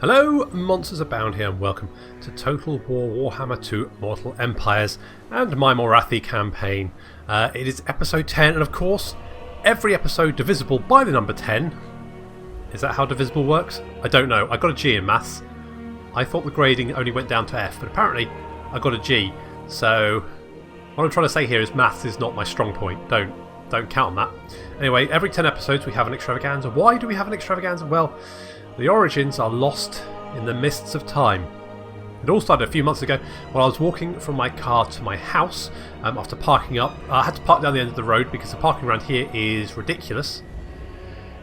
Hello, Monsters Abound here, and welcome to Total War Warhammer 2 Mortal Empires and my Morathi campaign. It is episode 10, and of course, every episode divisible by the number 10. Is that how divisible works? I don't know. I got a G in maths. I thought the grading only went down to F, but apparently I got a G. So what I'm trying to say here is maths is not my strong point. Don't count on that. Anyway, every 10 episodes we have an extravaganza. Why do we have an extravaganza? Well, the origins are lost in the mists of time. It all started a few months ago while I was walking from my car to my house after parking up. I had to park down the end of the road because the parking around here is ridiculous.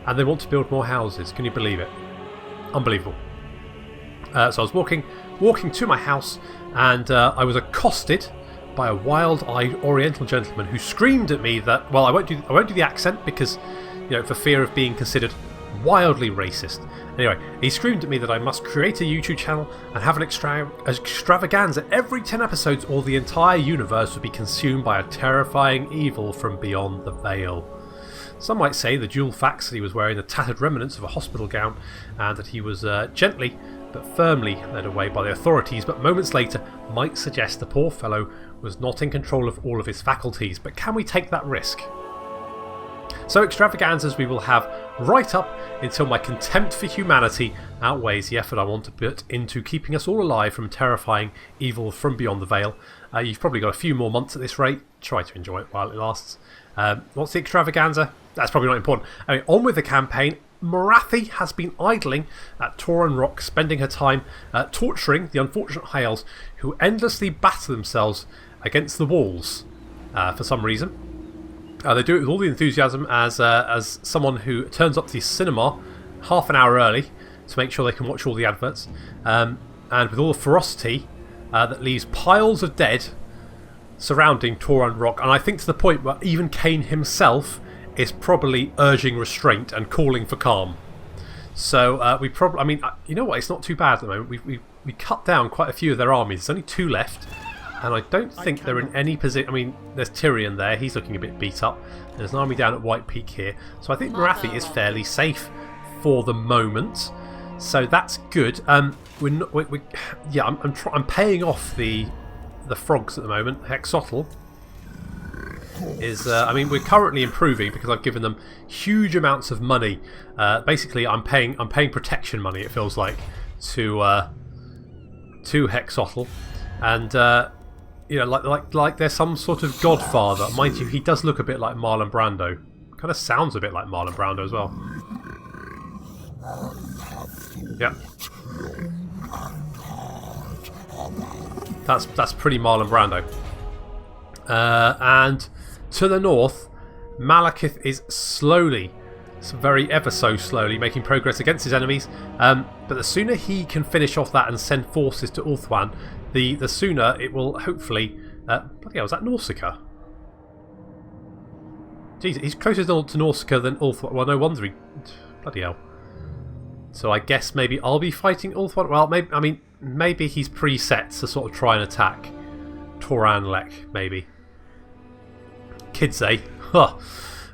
And they want to build more houses. Can you believe it? Unbelievable. So I was walking to my house, and I was accosted by a wild-eyed Oriental gentleman who screamed at me that, well, I won't do the accent because, you know, for fear of being considered wildly racist. Anyway, he screamed at me that I must create a YouTube channel and have an extravaganza every 10 episodes, or the entire universe would be consumed by a terrifying evil from beyond the veil. Some might say the dual facts that he was wearing the tattered remnants of a hospital gown, and that he was gently but firmly led away by the authorities, but moments later might suggest the poor fellow was not in control of all of his faculties. But can we take that risk? So extravaganzas we will have right up until my contempt for humanity outweighs the effort I want to put into keeping us all alive from terrifying evil from beyond the veil. You've probably got a few more months at this rate. Try to enjoy it while it lasts. What's the extravaganza? That's probably not important. Anyway, on with the campaign. Morathi has been idling at Tor Anroc, spending her time torturing the unfortunate Hales who endlessly batter themselves against the walls for some reason. They do it with all the enthusiasm as someone who turns up to the cinema half an hour early to make sure they can watch all the adverts, and with all the ferocity that leaves piles of dead surrounding Tor Anroc, and I think to the point where even Cain himself is probably urging restraint and calling for calm. So we probably, I mean, you know what? It's not too bad at the moment. We cut down quite a few of their armies. There's only 2 left. And I don't think they're in any position. I mean, there's Tyrion there. He's looking a bit beat up. There's an army down at White Peak here. So I think Morathi is fairly safe for the moment. So that's good. I'm paying off the frogs at the moment. Hexotl is. I mean, we're currently improving because I've given them huge amounts of money. Basically, I'm paying protection money. It feels like to Hexotl, and. You know, like they're some sort of godfather. Mind you, he does look a bit like Marlon Brando. Kind of sounds a bit like Marlon Brando as well. Yep. That's pretty Marlon Brando. And to the north, Malekith is slowly, ever so slowly, making progress against his enemies. But the sooner he can finish off that and send forces to Ulthuan, the sooner it will hopefully... bloody hell, was that Nausicaa? Jeez, he's closer to Nausicaa than Ulthuan. Well, no wonder he... Bloody hell. So I guess maybe I'll be fighting Ulthuan. Well, maybe he's preset to sort of try and attack Tor Anroc, maybe. Kids, eh? Huh.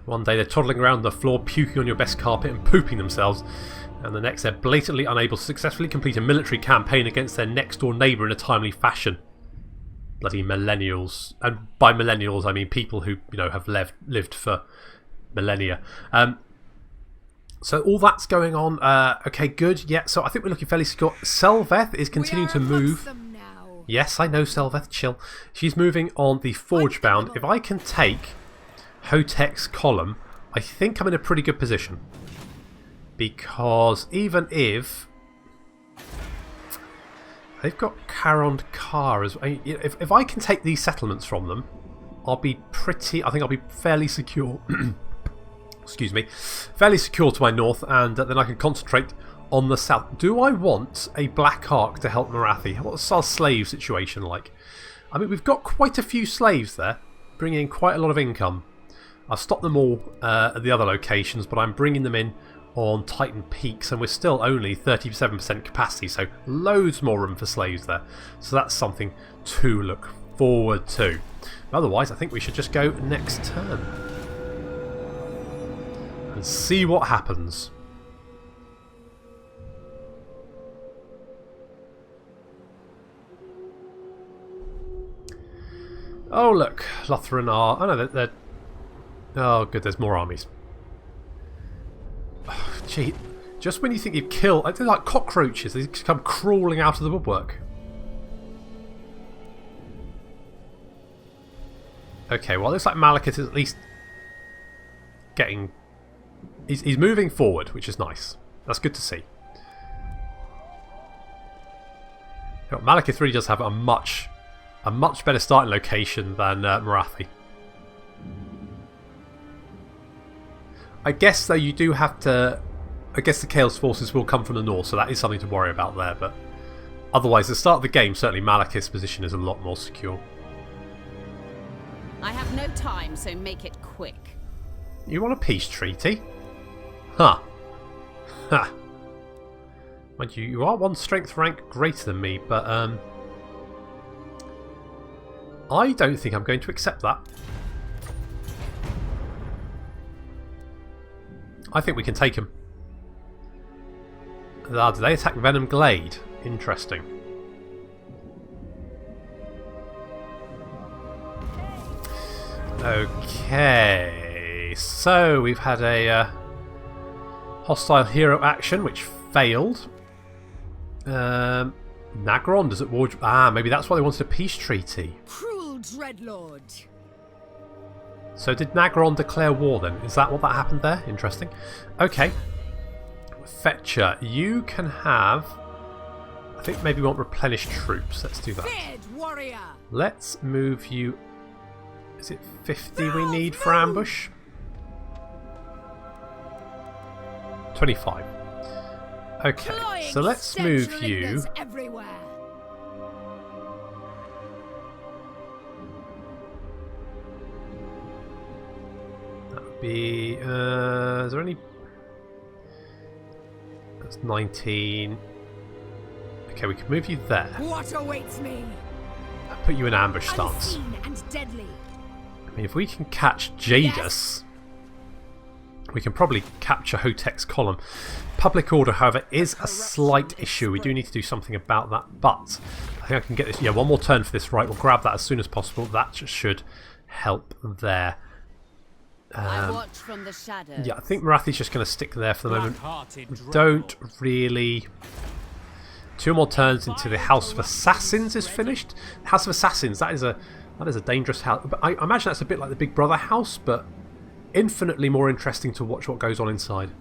One day they're toddling around the floor, puking on your best carpet and pooping themselves. And the next they're blatantly unable to successfully complete a military campaign against their next door neighbour in a timely fashion. Bloody millennials. And by millennials I mean people who, you know, have lived for millennia. So all that's going on. Okay, good. Yeah, so I think we're looking fairly secure. Selveth is continuing to move. Yes, I know Selveth, chill. She's moving on the Forgebound. If I can take Hotek's column, I think I'm in a pretty good position. Because even if they've got Carond Car as well, if I can take these settlements from them, I think I'll be fairly secure. Excuse me, fairly secure to my north, and then I can concentrate on the south. Do I want a Black Ark to help Morathi? What's our slave situation like? I mean, we've got quite a few slaves there, bringing in quite a lot of income. I've stopped them all at the other locations, but I'm bringing them in on Titan Peaks, and we're still only 37% capacity, so loads more room for slaves there. So that's something to look forward to. Otherwise, I think we should just go next turn and see what happens. Oh look, Lutheran are... Oh no, they're... Oh good, there's more armies. Oh, gee, just when you think you've killed... They're like cockroaches, they come crawling out of the woodwork. Okay, well it looks like Malekith is at least getting... He's moving forward, which is nice. That's good to see. You know, Malekith really does have a much better starting location than Morathi. I guess though you do have to... I guess the Chaos Forces will come from the north, so that is something to worry about there, but otherwise, at the start of the game, certainly Malekith's position is a lot more secure. I have no time, so make it quick. You want a peace treaty? Huh. Ha. Mind you, you are one strength rank greater than me, but I don't think I'm going to accept that. I think we can take him. Ah, do they attack Venom Glade? Interesting. Okay, so we've had a hostile hero action which failed. Nagron, does it war? Ah, maybe that's why they wanted a peace treaty. Cruel Dreadlord. So did Nagron declare war then? Is that what that happened there? Interesting. Okay. Fetcher, you can have... I think maybe we want replenished troops. Let's do that. Warrior. Let's move you... Is it 50 we need for ambush? 25. Okay, so let's move you... Everywhere. That would be... is there any... That's 19. Okay, we can move you there. What awaits me? I'll put you in ambush stance. And deadly. I mean, if we can catch Jadus, we can probably capture Hotek's column. Public order, however, is a slight issue. We do need to do something about that, but I think I can get this. Yeah, one more turn for this, right? We'll grab that as soon as possible. That should help there. I watch from the shadows. Yeah, I think Morathi's just going to stick there for the moment. We don't really... 2 more turns into the House of Assassins is finished. The House of Assassins, that is a dangerous house. But I imagine that's a bit like the Big Brother house, but infinitely more interesting to watch what goes on inside.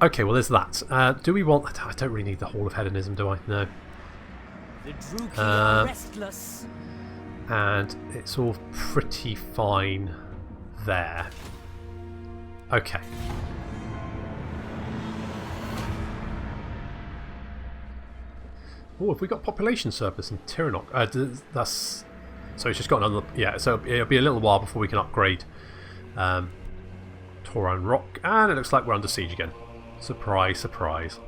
Okay, well there's that. Do we want... I don't really need the Hall of Hedonism, do I? No. The Druki are restless. And it's all pretty fine there. Okay. Oh, have we got population surplus in Tor Anroc? That's... So it's just got another... Yeah, so it'll be a little while before we can upgrade Tor Anroc. And it looks like we're under siege again. Surprise, surprise.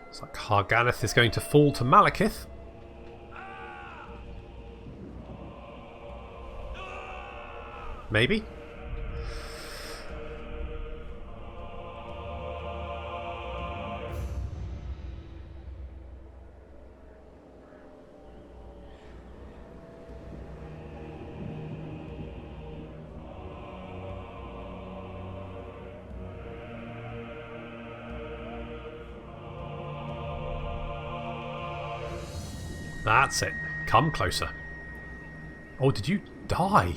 Looks like Harganeth is going to fall to Malekith. Maybe? That's it. Come closer. Oh, did you die?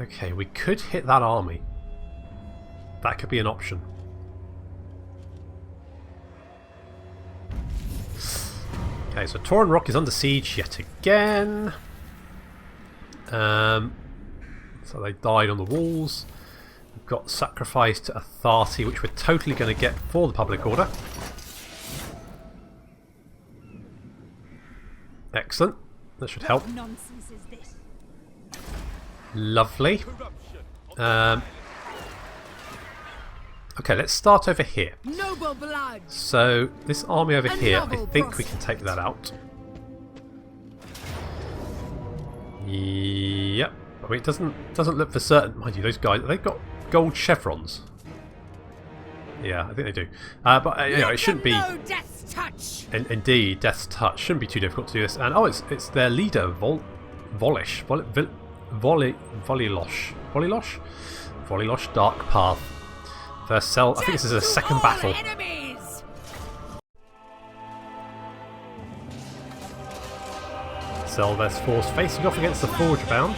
Okay, we could hit that army. That could be an option. Okay, so Tor Anroc is under siege yet again. So they died on the walls. We've got sacrifice to Authority, which we're totally going to get for the public order. Excellent. That should help. This? Lovely. Okay, let's start over here. Noble blood. So this army over here, I noble think we can take that out. Yep. I mean, it doesn't look for certain. Mind you, those guys, they've got gold chevrons. Yeah, I think they do. But you know, it shouldn't be. Death's touch. Indeed, Death's Touch shouldn't be too difficult to do this. And oh, it's their leader, Volish, Volilosh, Dark Path. I think this is a second battle. Enemies. Selveth's force facing off against the Forgebound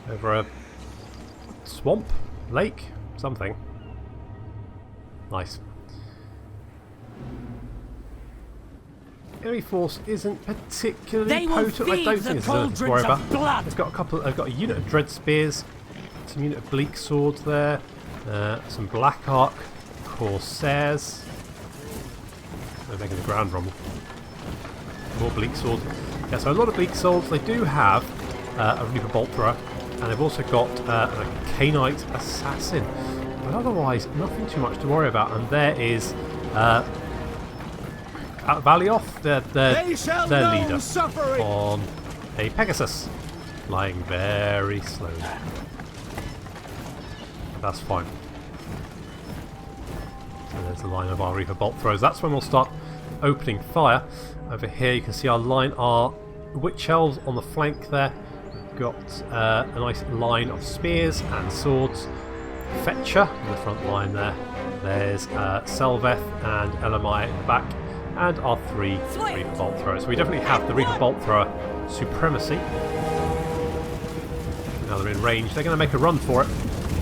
over a swamp, lake, something. Nice. Enemy force isn't particularly potent. I don't think there's anything to worry about. They've got a unit of dread spears, some unit of bleak swords there, some black arc corsairs. They're making the ground rumble. More bleak swords. Yeah, so a lot of bleak swords. They do have a Reaper Bolt Thrower, and they've also got a Canite Assassin. But otherwise, nothing too much to worry about. And there is Valioth, their leader, on a Pegasus, flying very slowly. That's fine. So there's the line of our Reaper Bolt Throws. That's when we'll start opening fire. Over here you can see our line are Witch Elves on the flank there. We've got a nice line of spears and swords. Fetcher in the front line there. There's Selveth and Elamai in the back. And our 3 Reaper Bolt Throwers. So we definitely have the Reaper Bolt Thrower supremacy. Now they're in range. They're going to make a run for it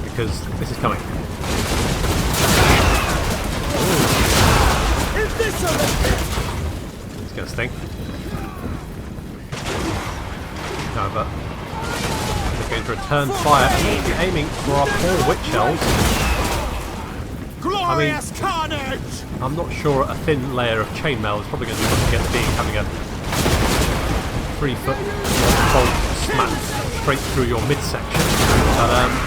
because this is coming. Is this It's going to sting. No, but they're going to return fire and aiming for our poor Witch Elves. glorious carnage? I'm not sure a thin layer of chainmail is probably going to do much against being having a 3-foot bolt smack straight through your midsection. But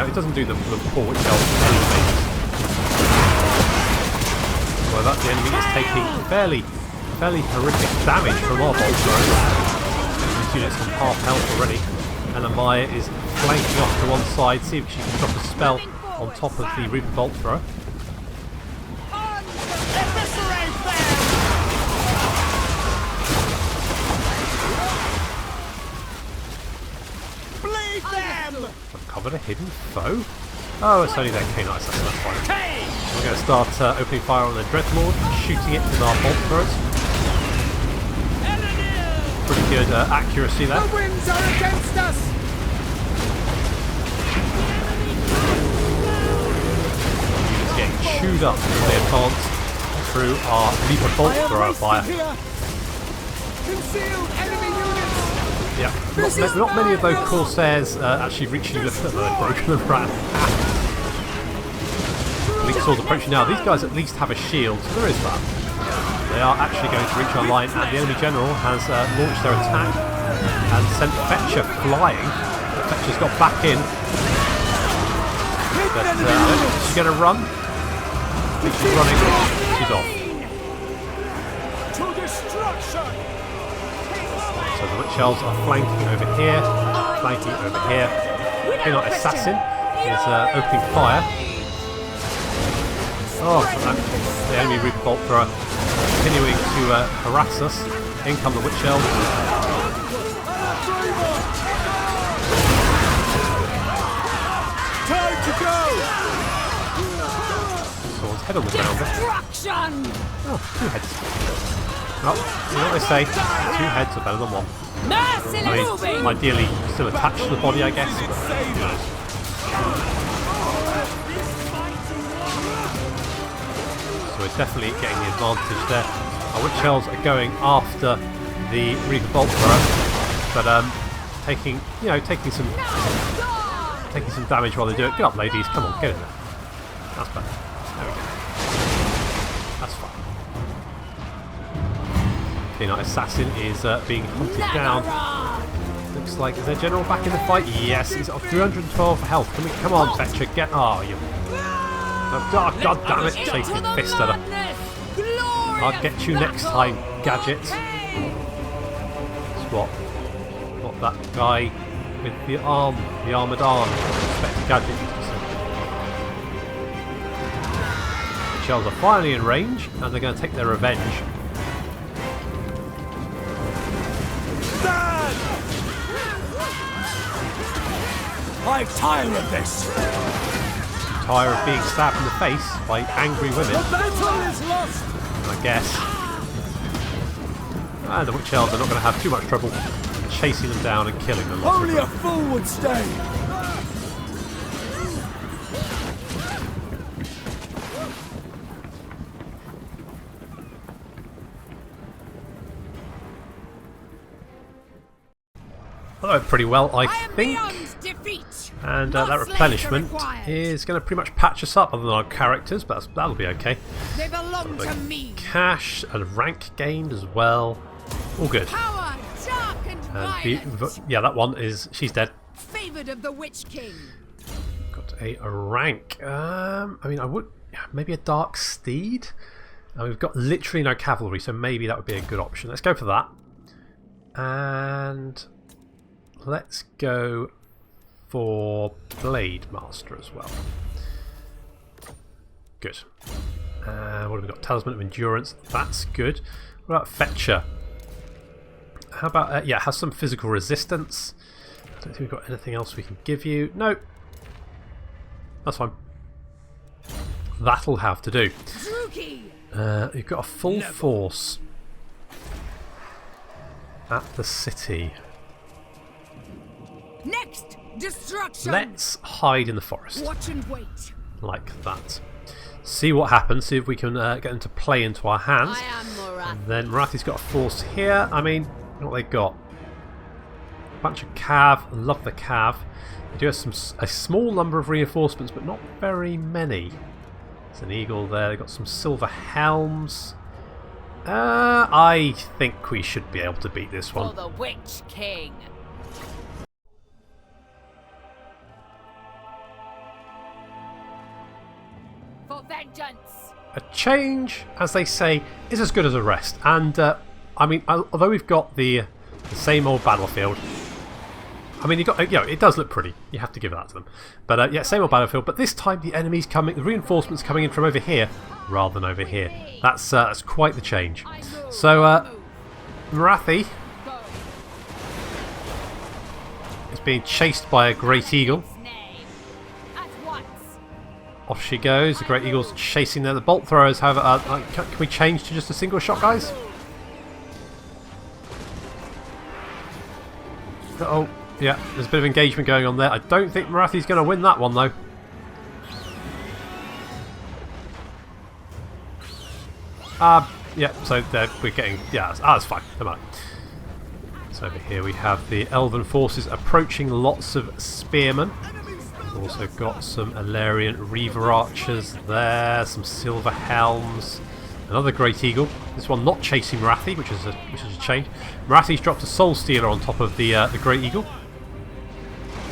it doesn't do the poor Witch Elves any favours. Well, that the enemy is taking fairly horrific damage from our bolt throws. These units on half health already, and Amaya is flanking off to one side, see if she can drop a spell on top of the Reaper Bolt Thrower. Bleed them! I've covered a hidden foe? Oh, it's only their Canite Assassin, that's fine. We're going to start opening fire on the Dreadlord, shooting it with our bolt throws. Pretty good accuracy there. The winds are against us! Units getting chewed up as they advance through our Reaper Bolt Thrower fire. Concealed enemy units! Yeah, not many of those Corsairs actually reaching the foot, they've broken and ran. Bleak Swords approaching now. These guys at least have a shield, so there is that. They are actually going to reach our line, and the enemy general has launched their attack and sent Fetcher flying. Fetcher's got back in. But she's going to run. I think she's running. She's off. To destruction! So the Witch Elves are flanking over here, flanking over here. Canite Assassin is opening fire. Oh, the enemy Reaper Bolt Thrower continuing to harass us. In come the Witch Elves. Time to go! Someone's head on the ground there. Destruction! Oh, 2 heads. Well, you know what they say, 2 heads are better than 1. Merciless moving! Ideally still attached to the body, I guess. But, who knows. So we're definitely getting the advantage there. Our Witch Elves are going after the Reaper Bolt Thrower, but taking some damage while they do it. Get up, ladies! Come on, get in there. That's better. There we go. That's fine. Canite Assassin is being hunted down. Looks like is their general back in the fight? Yes, he's got 312 health. Come on, Fetcher, get. Oh, you Oh, God damn it, shaking fist at her. I'll get you next time, Gadget. What that guy with the armoured arm. Expect Gadget used to say. The shells are finally in range, and they're going to take their revenge. I tire of this! Tire of being stabbed in the face by angry women, The battle is lost! I guess. And the witch elves are not going to have too much trouble chasing them down and killing them. Only a fool would stay! That went pretty well, I I am think. beyond defeat. And More that slaves replenishment are required. is going to pretty much patch us up, other than our characters, but that'll be okay. They belong to me. Cash and rank gained as well. All good. Power, dark and violent. Yeah, that one is... she's dead. Favoured of the Witch King. Got a rank. I mean, I would... maybe a dark steed? We've got literally no cavalry, so maybe that would be a good option. Let's go for that. And... let's go for Blade Master as well. Good. What have we got? Talisman of Endurance. That's good. What about Fetcher? How about... yeah, has some physical resistance. I don't think we've got anything else we can give you. No. That's fine. That'll have to do. You've got a full force at the city. Next, destruction. Let's hide in the forest. Watch and wait. Like that. See what happens. See if we can get them to play into our hands. I am Morathi. And then Morathi's got a force here. I mean, what they got? A bunch of cav. I love the cav. They do have a small number of reinforcements, but not very many. There's an eagle there. They've got some silver helms. I think we should be able to beat this For one. the Witch King. For vengeance. A change, as they say, is as good as a rest. And, I mean, although we've got the same old battlefield, I mean, it does look pretty. You have to give that to them. But, yeah, same old battlefield. But this time the enemy's coming, the reinforcements coming in from over here rather than over here. That's quite the change. So, Morathi is being chased by a great eagle. Off she goes. The Great Eagle's chasing there. The bolt throwers, however, can we change to just a single shot, guys? Uh-oh. Yeah, there's a bit of engagement going on there. I don't think Morathi's going to win that one, though. Yeah, so we're getting... yeah, that's fine. Come on. So over here we have the Elven forces approaching, lots of spearmen. We've also got some Alarian Reaver Archers there, some Silver Helms, another Great Eagle. This one not chasing Morathi, which is a change. Morathi's dropped a Soul Stealer on top of the Great Eagle,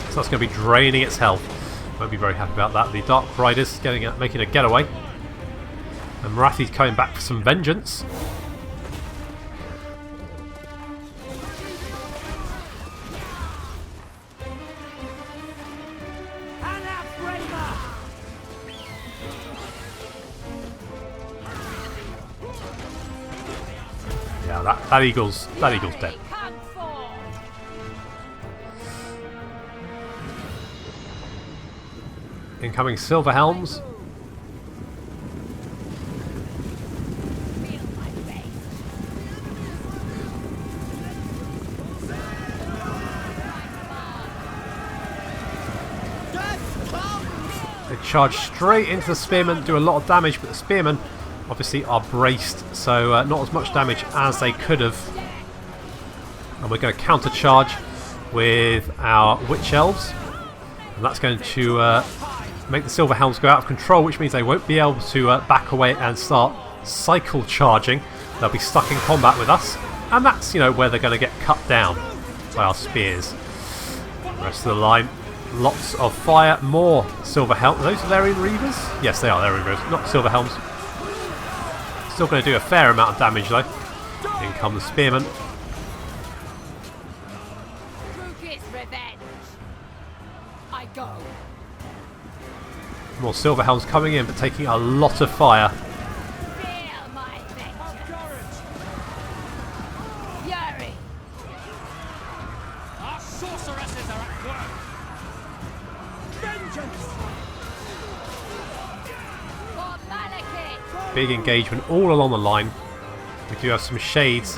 so that's going to be draining its health. Won't be very happy about that. The Dark Riders making a getaway, and Morathi's coming back for some vengeance. Yeah, that eagle's dead. Incoming Silver Helms. They charge straight into the spearmen, do a lot of damage, but the spearmen obviously are braced, so not as much damage as they could have. And we're going to counter charge with our Witch Elves, and that's going to make the Silver Helms go out of control, which means they won't be able to back away and start cycle charging. They'll be stuck in combat with us, and that's, where they're going to get cut down by our spears. The rest of the line Lots of fire. More silver helm. Are those Valerian Reavers? Yes, they are. They're Reavers, not silver helms. Still going to do a fair amount of damage though. In come the spearmen. Rukit's revenge. I go. More silver helms coming in, but taking a lot of fire. Feel my vengeance. Fury. Our sorceresses are at work. Vengeance! For Malekith. Big engagement all along the line. We do have some shades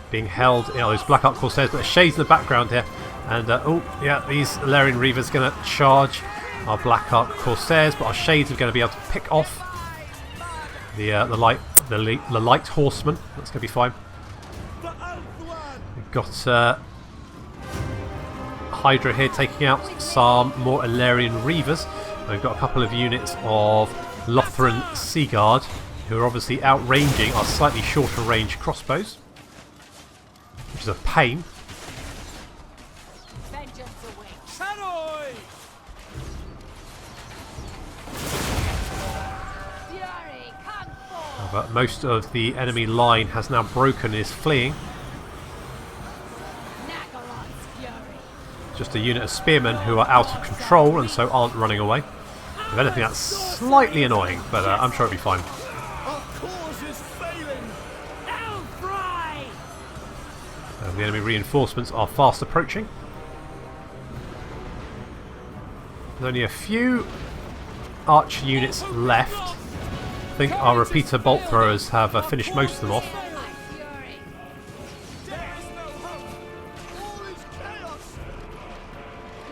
being held. You know, those Black Ark Corsairs, but there's shades in the background here. And oh yeah, these Valerian Reavers going to charge our Black Ark Corsairs, but our shades are going to be able to pick off the light horsemen. That's going to be fine. We've got Hydra here taking out some more Valerian Reavers. And we've got a couple of units of Lothran Seaguard, who are obviously outranging our slightly shorter range crossbows, which is a pain. Vengeance awaits. Tannoy! Fury, come forth. But most of the enemy line has now broken and is fleeing. Nagaron's fury. Just a unit of spearmen who are out of control and so aren't running away. If anything, that's slightly annoying, but I'm sure it'll be fine. Our cause is failing! Elfry! The enemy reinforcements are fast approaching. There's only a few archer units left. I think our repeater bolt throwers have finished most of them off. My fury. There is no hope! All is chaos!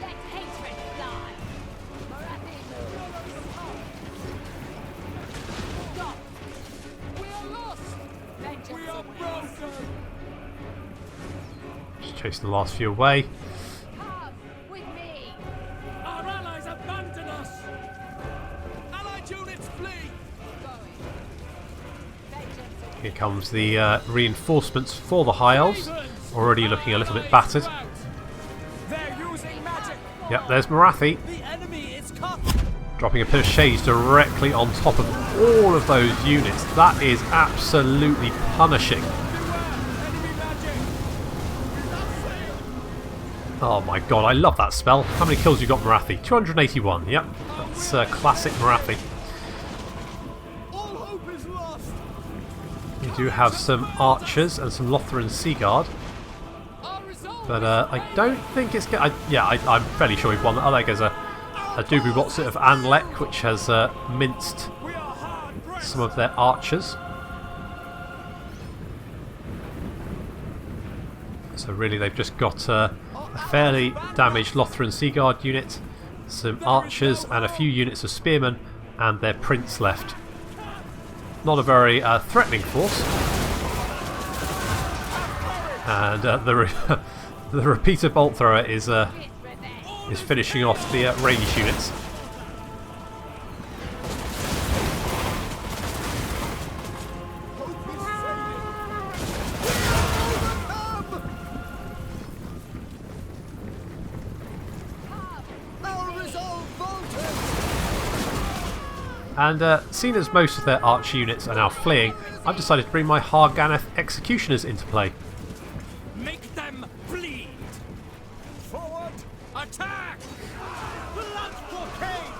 Let hatred fly. Morathi Stop. We are lost. Vengeance We are awaits. broken! Just chasing the last few away. Come with me. Our allies abandon us! Allied units flee! Going. Vengeance awaits. Here comes the reinforcements for the High Elves. Already looking a little bit battered. They're using magic! Yep, there's Morathi. The enemy is cut! Dropping a pair of shades directly on top of all of those units. That is absolutely punishing. Enemy magic! Oh my god, I love that spell. How many kills you got, Morathi? 281, yep. That's classic Morathi. All hope is lost! We do have some archers and some Lothran Seaguard. Our resolve. But I don't think it's... I'm fairly sure we've won. Oh, there goes a Doobu Botsit of Anlek, which has minced We are hard pressed! some of their archers. So really they've just got a fairly damaged Lothran Seaguard unit, some archers and a few units of spearmen, and their prince left. Not a very threatening force. And the repeater bolt thrower is finishing off the range units. And seeing as most of their archer units are now fleeing, I've decided to bring my Harganeth executioners into play. Make them bleed! Forward! Attack! Blood for Cain!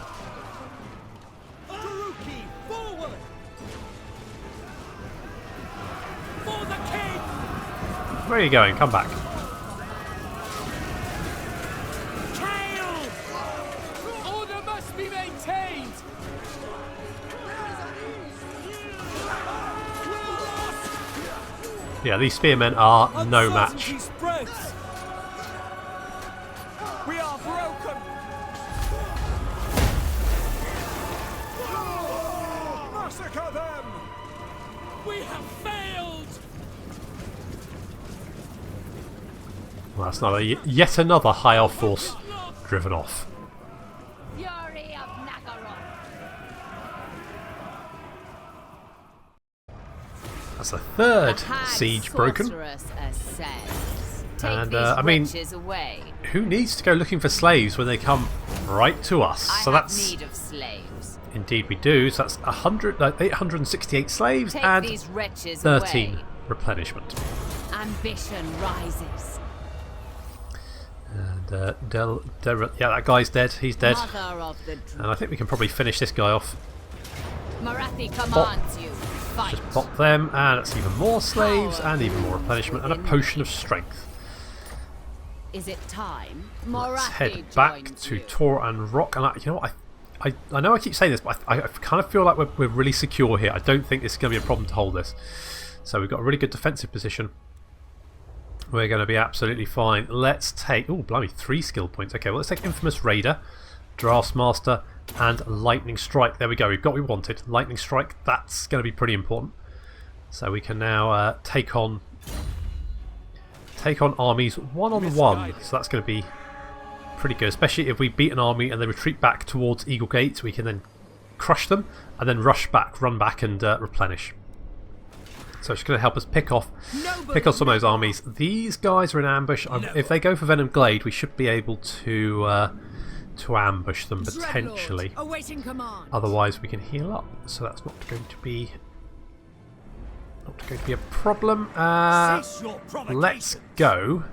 Taruki, forward! For the king! Where are you going? Come back. Kale! Order must be maintained! Yeah, these spearmen are no match. Uncertainty spreads. We are broken! Massacre them! We have failed! Well, that's not yet another High Elf force driven off. Fury of Nagaron. That's the third Hag siege broken. sorceress ascends. And these I mean, wretches away. who needs to go looking for slaves when they come right to us? I So have that's need of slaves. indeed we do. So that's 868 slaves Take and these wretches 13 away. replenishment. Ambition rises. And yeah, that guy's dead. He's dead. Mother of the And I think we can probably finish this guy off. Morathi commands you. Fight. Just pop them, and that's even more slaves and even more replenishment and a potion of strength. Is it time? Let's Morathi head back joins to you. Tor Anroc, and you know what? I know I keep saying this, but I kind of feel like we're really secure here. I don't think this is going to be a problem to hold this. So we've got a really good defensive position. We're going to be absolutely fine. Let's take... Oh, blimey, 3 skill points. Okay, well, let's take Infamous Raider, Draftsmaster, and Lightning Strike. There we go. We've got what we wanted. Lightning Strike, that's going to be pretty important. So we can now take on armies one-on-one. So that's going to be pretty good, especially if we beat an army and they retreat back towards Eagle Gate. We can then crush them and then run back and replenish. So it's going to help us pick off some of those armies. These guys are in ambush. If they go for Venom Glade, we should be able to ambush them potentially. Awaiting command. Otherwise, we can heal up. So that's not going to be a problem. Cease your provocation. Let's go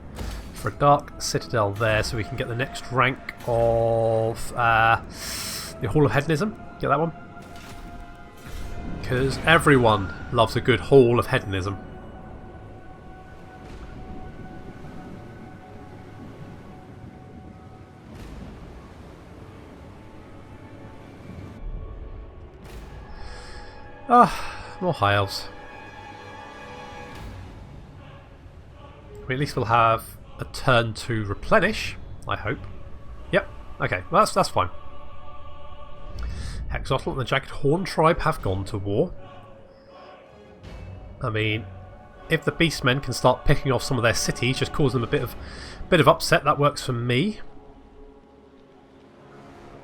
for a Dark Citadel there, so we can get the next rank of the Hall of Hedonism. Get that one. Because everyone loves a good Hall of Hedonism. More High Elves. At least we'll have a turn to replenish, I hope. Yep, okay, well, that's fine. Hexotl and the Jagged Horn tribe have gone to war. I mean, if the Beastmen can start picking off some of their cities, just cause them a bit of upset, that works for me.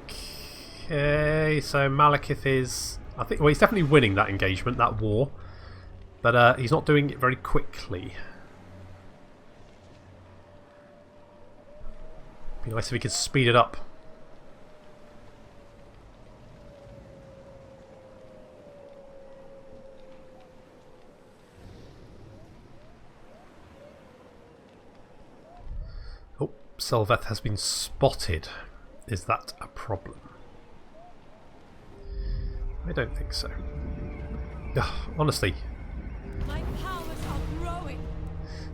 Okay, so Malekith is... well, he's definitely winning that engagement, that war. But he's not doing it very quickly. Be nice if we could speed it up. Oh, Selveth has been spotted. Is that a problem? I don't think so. Ugh, honestly. My powers are growing.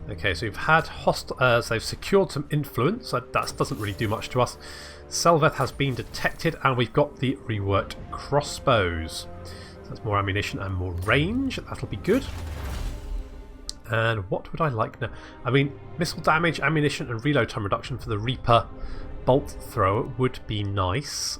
Okay, so we've had so they've secured some influence. That doesn't really do much to us. Selveth has been detected, and we've got the reworked crossbows. So that's more ammunition and more range. That'll be good. And what would I like now? I mean, missile damage, ammunition, and reload time reduction for the Reaper bolt thrower would be nice.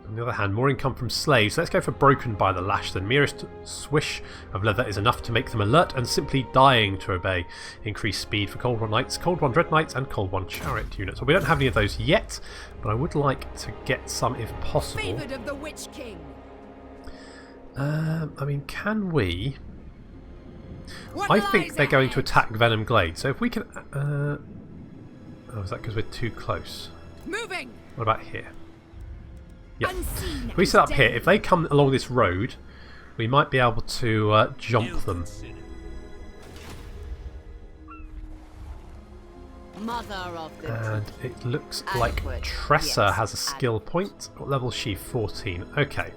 On the other hand, more income from slaves. Let's go for Broken by the Lash. The merest swish of leather is enough to make them alert and simply dying to obey. Increased speed for Cold One Knights, Cold One Dread Knights, and Cold One Chariot units. Well, we don't have any of those yet, but I would like to get some if possible. Favored of the Witch King. I mean, can we... What I think lies they're going to ahead? attack Venom Glade, so if we can... oh, is that because we're too close? Moving. What about here? Yeah. Unseen If we set up and here, deadly. if they come along this road, we might be able to jump them. Mother of the And it looks like Adequate, Tressa yes, has a skill point. What level is she? 14. Okay.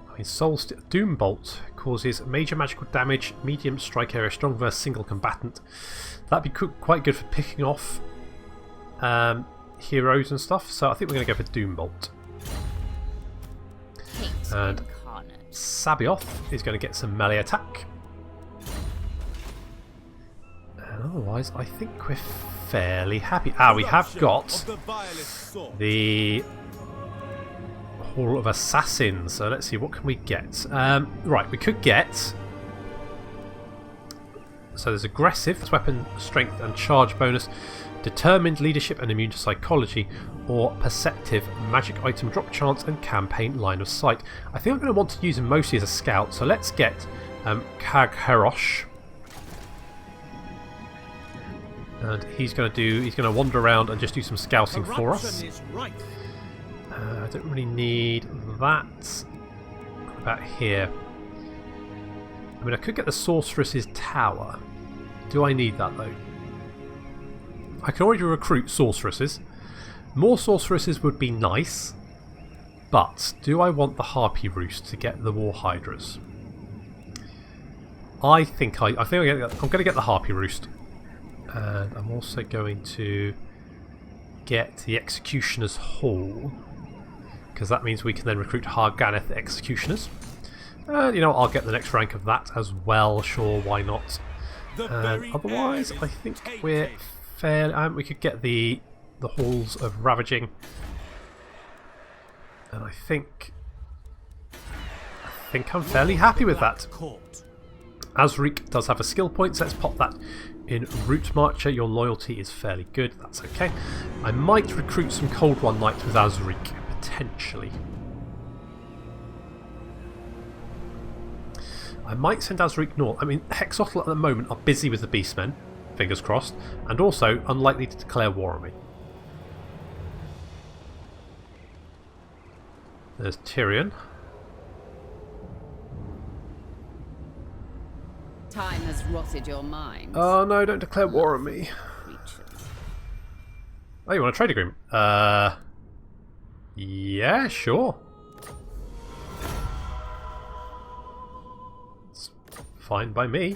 I mean, Doombolt causes major magical damage, medium strike area, strong versus single combatant. That'd be quite good for picking off heroes and stuff. So I think we're going to go for Doombolt. hate And incarnate. Sabioth is going to get some melee attack. And otherwise, I think we're fairly happy. We have got the Hall of Assassins. So let's see, what can we get? Right, we could get... So there's aggressive, weapon strength and charge bonus, determined leadership and immune to psychology, or perceptive magic item drop chance and campaign line of sight. I think I'm going to want to use him mostly as a scout, so let's get Kagherosh. And he's going to wander around and just do some scouting for us. I don't really need that. What about here? I mean, I could get the Sorceress's Tower. Do I need that though? I can already recruit Sorceresses. More Sorceresses would be nice. But do I want the Harpy Roost to get the War Hydras? I think I'm going to get the Harpy Roost. And I'm also going to get the Executioner's Hall, because that means we can then recruit Harganeth Executioners. And, you know, I'll get the next rank of that as well, sure, why not? And otherwise, I think we're fair. We could get the Halls of Ravaging. And I think I'm fairly happy with that. Asric does have a skill point, so let's pop that in Route Marcher. Your loyalty is fairly good, that's okay. I might recruit some Cold One Knights with Asric, potentially. I might send Asric north. I mean, Hexotl at the moment are busy with the Beastmen, fingers crossed, and also unlikely to declare war on me. There's Tyrion. Time has rotted your mind. Oh no, don't declare war on me. Oh, you want a trade agreement? Yeah, sure. It's fine by me.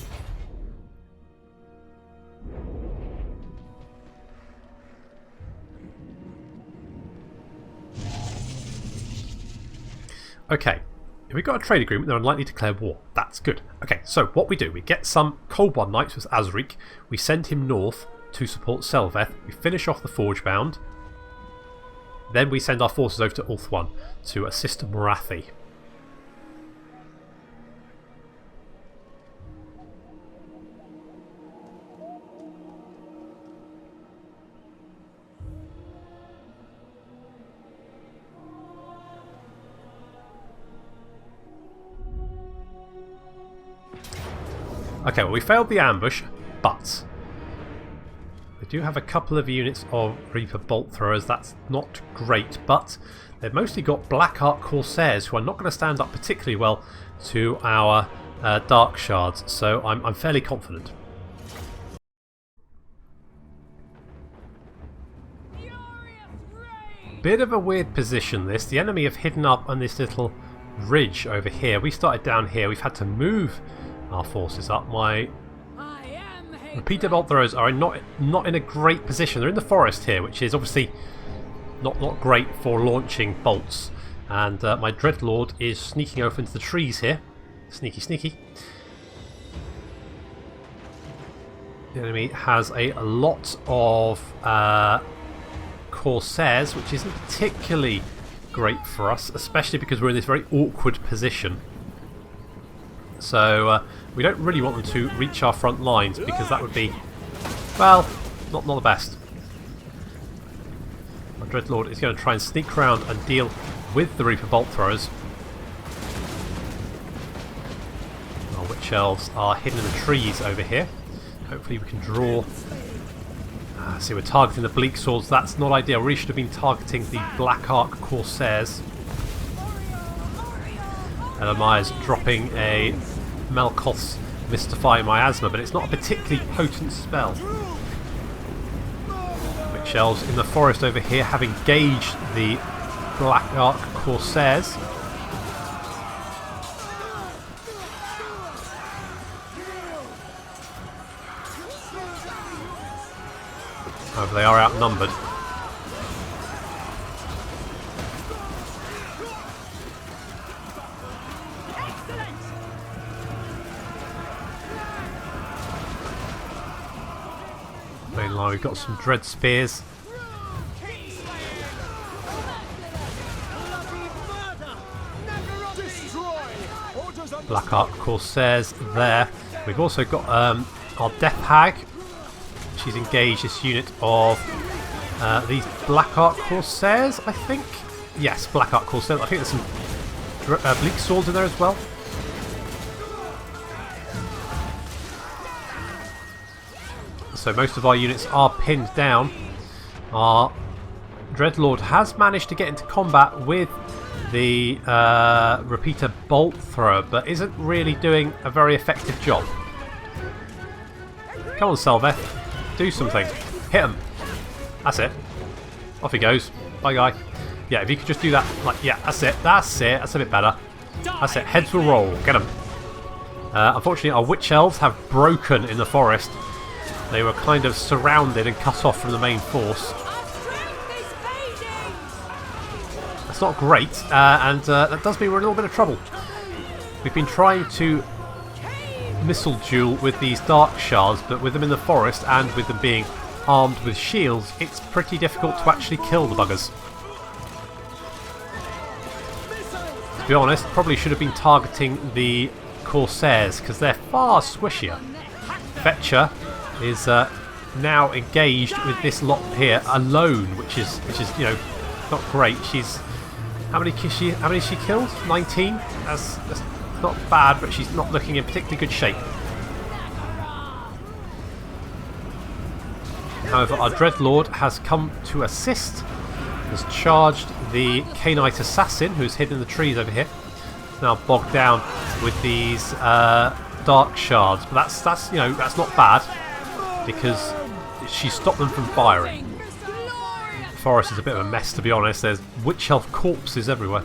Okay. If we've got a trade agreement, they're unlikely to declare war. That's good. Okay, so what we do, we get some Cold One Knights with Asric, we send him north to support Selveth, we finish off the Forgebound, then we send our forces over to Ulthuan to assist Morathi. Okay, well, we failed the ambush, but we do have a couple of units of Reaper Bolt Throwers. That's not great, but they've mostly got Black Ark Corsairs, who are not going to stand up particularly well to our Dark Shards, so I'm fairly confident. Bit of a weird position, this. The enemy have hidden up on this little ridge over here. We started down here. We've had to move our forces up. My repeater bolt throwers are not in a great position. They're in the forest here, which is obviously not great for launching bolts. And my Dreadlord is sneaking over into the trees here. Sneaky, sneaky. The enemy has a lot of Corsairs, which isn't particularly great for us, especially because we're in this very awkward position. So we don't really want them to reach our front lines, because that would be, well, not the best. My Dreadlord is going to try and sneak around and deal with the Reaper Bolt Throwers. Our Witch Elves are hidden in the trees over here. Hopefully we can draw. See, we're targeting the Bleak Swords. That's not ideal. We should have been targeting the Black Ark Corsairs. Elamire's dropping a Melkoth's Mystify Miasma, but it's not a particularly potent spell. Witch Elves in the forest over here have engaged the Black Ark Corsairs. However, they are outnumbered. Mainline, we've got some Dread Spears. Black Ark Corsairs there. We've also got our Death Hag. She's engaged this unit of these Black Ark Corsairs, I think. Yes, Black Ark Corsairs. I think there's some Bleak Swords in there as well. so most of our units are pinned down. Our Dreadlord has managed to get into combat with the repeater bolt thrower, but isn't really doing a very effective job. Come on, Selveth, do something. Hit him. That's it. Off he goes. Bye, guy. Yeah, if you could just do that, like, yeah, that's it. That's it. That's a bit better. That's it. Heads will roll. Get him. Unfortunately, our witch elves have broken in the forest. They were kind of surrounded and cut off from the main force. That's not great, and that does mean we're in a little bit of trouble. We've been trying to missile duel with these dark shards, but with them in the forest and with them being armed with shields, it's pretty difficult to actually kill the buggers. To be honest, probably should have been targeting the Corsairs because they're far squishier. Fetcher is now engaged with this lot here alone, which is you know, not great. She's how many she killed? 19. That's not bad, but she's not looking in particularly good shape. However, our Dreadlord has come to assist. Has charged the Cainite assassin, who's hidden in the trees over here. Now bogged down with these dark shards, but that's you know, that's not bad because she stopped them from firing. The forest is a bit of a mess, to be honest. There's witch elf corpses everywhere.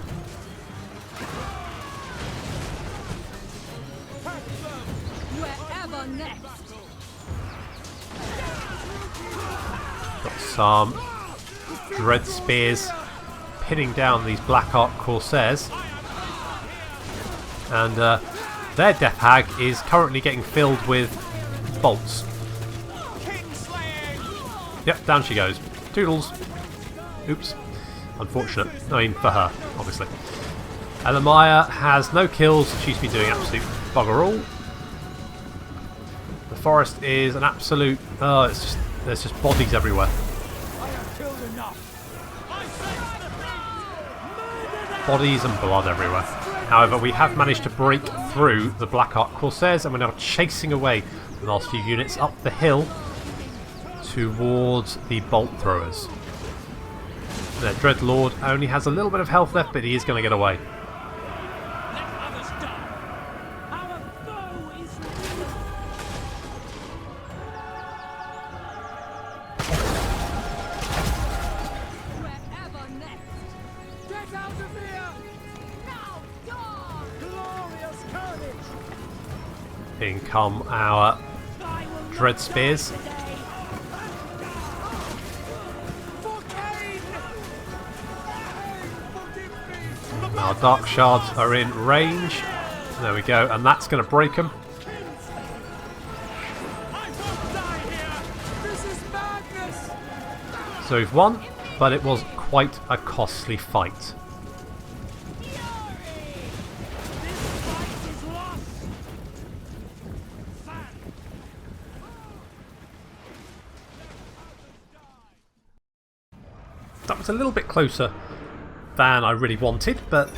Got some dread spears pinning down these Black Ark Corsairs. And their Death Hag is currently getting filled with bolts. Yep, down she goes. Toodles. Oops. Unfortunate. I mean, for her, obviously. Elamaya has no kills. She's been doing absolute bugger all. The forest is an absolute... Oh, it's just, there's just bodies everywhere. Bodies and blood everywhere. However, we have managed to break through the Black Ark Corsairs and we're now chasing away the last few units up the hill towards the bolt throwers. Their Dreadlord only has a little bit of health left, but he is going to get away. In come our Dread Spears. Our Dark Shards are in range. There we go, and that's going to break them. So we've won, but it was quite a costly fight. That was a little bit closer than I really wanted, but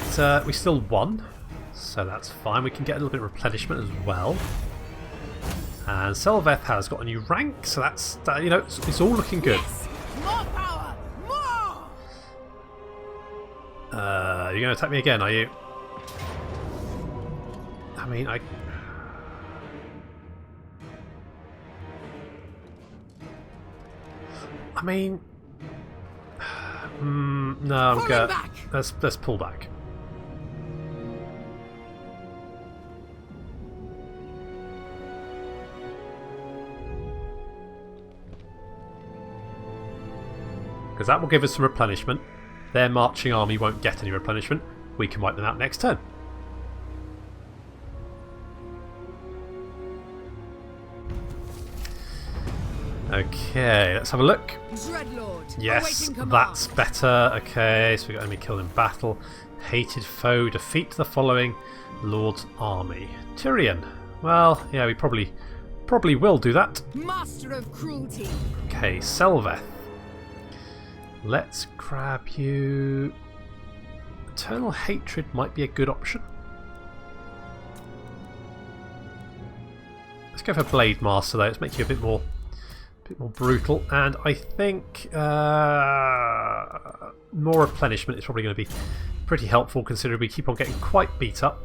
we still won, so that's fine. We can get a little bit of replenishment as well. And Selveth has got a new rank, so that's you know, it's all looking good. Yes! More power! More! You're going to attack me again, are you? I mean, no, I'm good. Let's pull back. Because that will give us some replenishment. Their marching army won't get any replenishment. We can wipe them out next turn. Okay, let's have a look. Dreadlord, yes, that's better. Okay, so we got enemy killed in battle. Hated foe, defeat the following Lord's army. Tyrion. Well, yeah, we probably will do that. Master of cruelty. Okay, Selveth. Let's grab you. Eternal Hatred might be a good option. Let's go for Blade Master though. Let's make you a bit more bit more brutal, and I think more replenishment is probably going to be pretty helpful, considering we keep on getting quite beat up.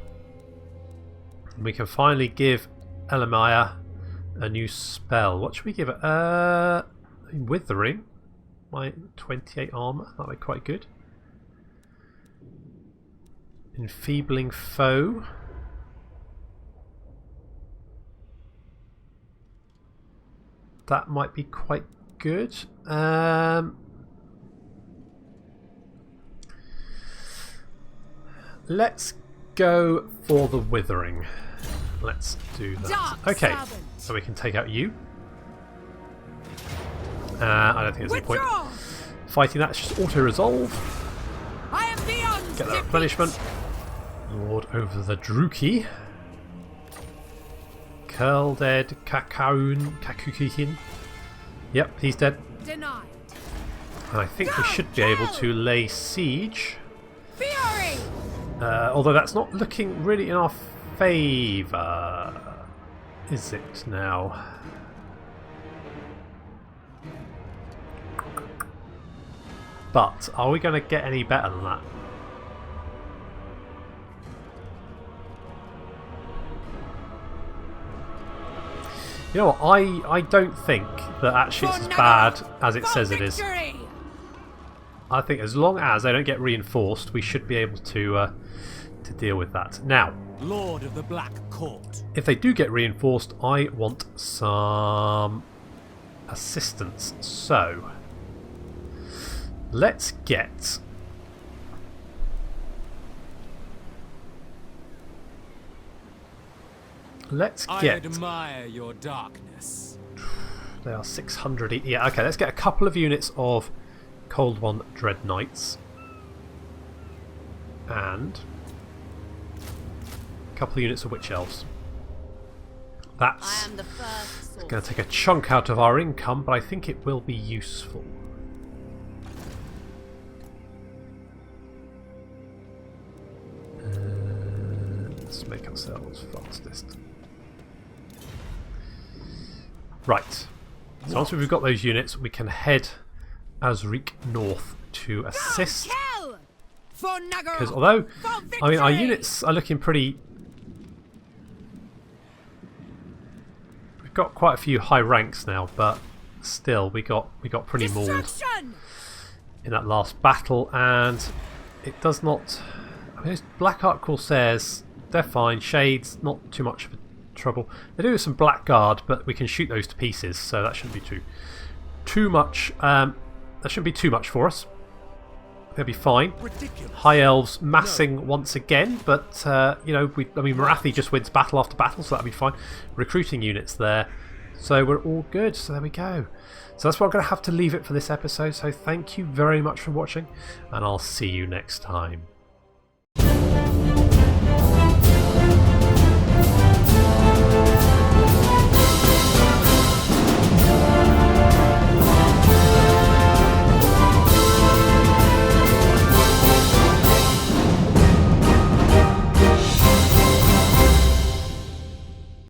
And we can finally give Elamaya a new spell. What should we give it? Withering. My 28 armor. That'll be quite good. Enfeebling foe. That might be quite good. Let's go for the withering. Let's do that. Okay, so we can take out you. I don't think there's any point fighting that. It's just auto-resolve. Get that replenishment. Lord over the Druki. Curl dead. Kakukin. Yep, he's dead. Denied. And I think we should be able to lay siege. Fury! Although that's not looking really in our favour. Is it now? But are we going to get any better than that? You know what, I don't think that actually it's as bad as it says it is. I think as long as they don't get reinforced, we should be able to deal with that. Now, Lord of the Black Court. If they do get reinforced, I want some assistance. So, let's get... I admire your darkness. They are 600 each. Yeah, okay, let's get a couple of units of Cold One Dread Knights. And a couple of units of Witch Elves. That's going to take a chunk out of our income, but I think it will be useful. Let's make ourselves fastest. Right. So once we've got those units, we can head Azric north to assist. Because although, I mean, our units are looking pretty... We've got quite a few high ranks now, but still, we got pretty mauled in that last battle, and it does not... I mean, those Black Ark Corsairs, they're fine. Shades, not too much of a trouble. They do have some Blackguard, but we can shoot those to pieces, so that shouldn't be too much. That shouldn't be too much for us. They'll be fine. Ridiculous. High Elves massing once again, but you know, I mean, Morathi just wins battle after battle, so that'll be fine. Recruiting units there, so we're all good. So there we go. So that's where I'm going to have to leave it for this episode. So thank you very much for watching, and I'll see you next time.